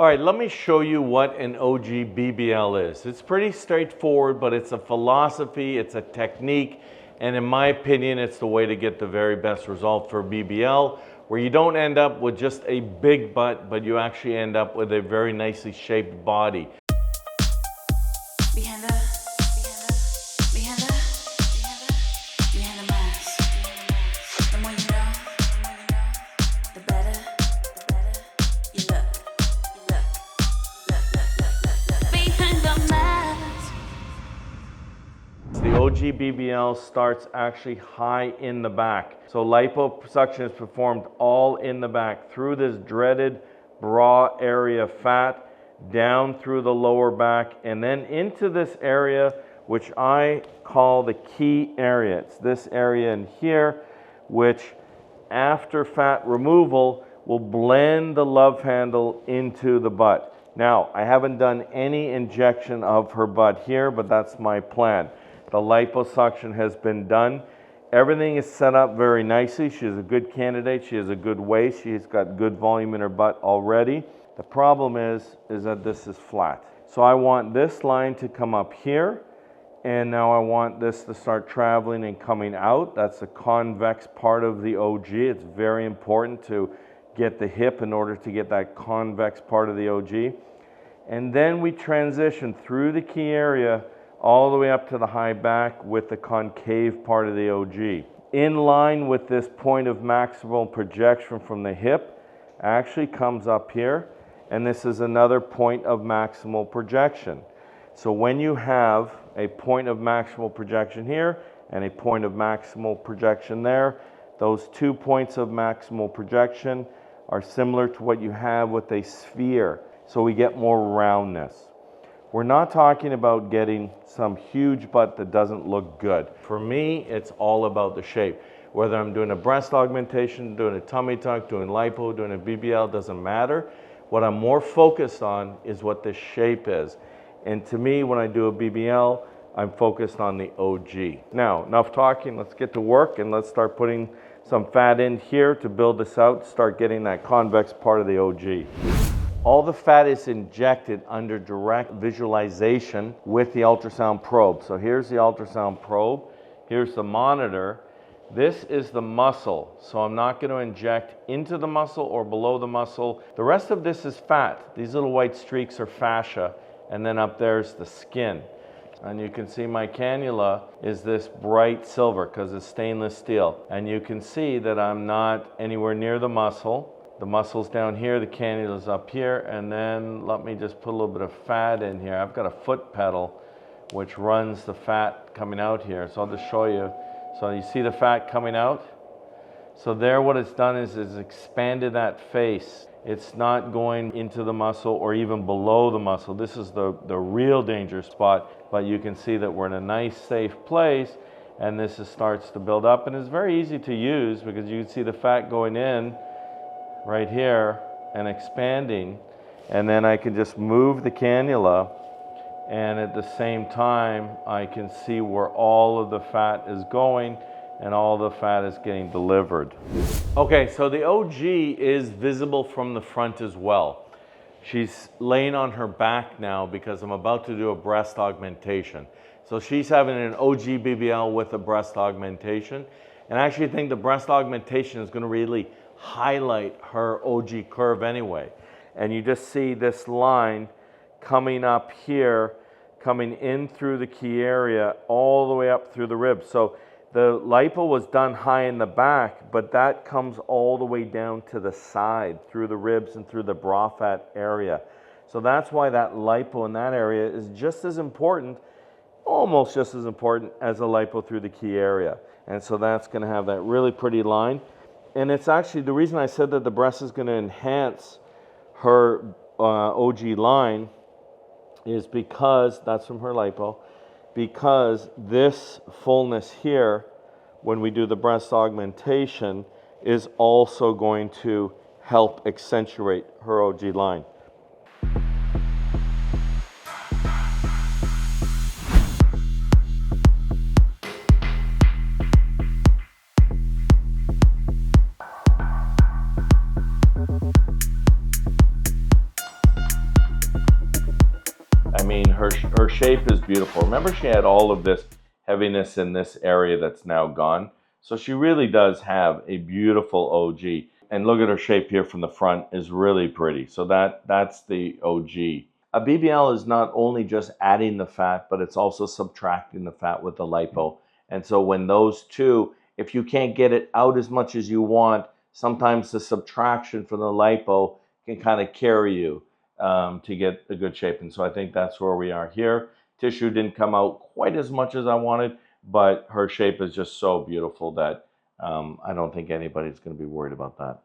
All right, let me show you what an OG BBL is. It's pretty straightforward, but it's a philosophy, it's a technique, and in my opinion, it's the way to get the very best result for BBL, where you don't end up with just a big butt, but you actually end up with a very nicely shaped body. Behind the mask. The more you know, the better you look. Behind the mask. The OG BBL starts actually high in the back. So liposuction is performed all in the back through this dreaded bra area fat, down through the lower back, and then into this area which I call the key area. It's this area in here, which after fat removal will blend the love handle into the butt. Now, I haven't done any injection of her butt here, but that's my plan. The liposuction has been done. Everything is set up very nicely. She's a good candidate. She has a good waist. She's got good volume in her butt already. The problem is that this is flat. So I want this line to come up here, and now I want this to start traveling and coming out. That's the convex part of the OG. It's very important to get the hip in order to get that convex part of the OG. And then we transition through the key area all the way up to the high back with the concave part of the OG. In line with this point of maximal projection from the hip actually comes up here, and this is another point of maximal projection. So when you have a point of maximal projection here and a point of maximal projection there, those 2 points of maximal projection are similar to what you have with a sphere. So we get more roundness. We're not talking about getting some huge butt that doesn't look good. For me, it's all about the shape. Whether I'm doing a breast augmentation, doing a tummy tuck, doing lipo, doing a BBL, doesn't matter. What I'm more focused on is what the shape is. And to me, when I do a BBL, I'm focused on the OG. Now, enough talking, let's get to work and let's start putting some fat in here to build this out, start getting that convex part of the OG. All the fat is injected under direct visualization with the ultrasound probe. So here's the ultrasound probe, here's the monitor. This is the muscle, so I'm not going to inject into the muscle or below the muscle. The rest of this is fat. These little white streaks are fascia, and then up there's the skin. And you can see my cannula is this bright silver because it's stainless steel. And you can see that I'm not anywhere near the muscle. The muscle's down here, the cannula's up here, and then let me just put a little bit of fat in here. I've got a foot pedal which runs the fat coming out here, so I'll just show you. So you see the fat coming out? So there what it's done is it's expanded that face. It's not going into the muscle or even below the muscle. This is the real danger spot, but you can see that we're in a nice safe place, and this starts to build up, and it's very easy to use because you can see the fat going in right here and expanding, and then I can just move the cannula, and at the same time I can see where all of the fat is going and all the fat is getting delivered. Okay, so the OG is visible from the front as well. She's laying on her back now because I'm about to do a breast augmentation. So she's having an OG BBL with a breast augmentation, and I actually think the breast augmentation is going to really highlight her OG curve anyway. And you just see this line coming up here, coming in through the key area all the way up through the ribs. So the lipo was done high in the back, but that comes all the way down to the side through the ribs and through the bra fat area. So that's why that lipo in that area is just as important, almost just as important as a lipo through the key area. And so that's going to have that really pretty line. And it's actually the reason I said that the breast is going to enhance her OG line is because that's from her lipo, because this fullness here, when we do the breast augmentation, is also going to help accentuate her OG line. mean, her shape is beautiful. Remember, she had all of this heaviness in this area that's now gone. So she really does have a beautiful OG. And look at her shape here from the front is really pretty. So that's the OG. A BBL is not only just adding the fat, but it's also subtracting the fat with the lipo. And so when those two, if you can't get it out as much as you want, sometimes the subtraction from the lipo can kind of carry you to get a good shape. And so I think that's where we are here. Tissue didn't come out quite as much as I wanted, but her shape is just so beautiful that I don't think anybody's going to be worried about that.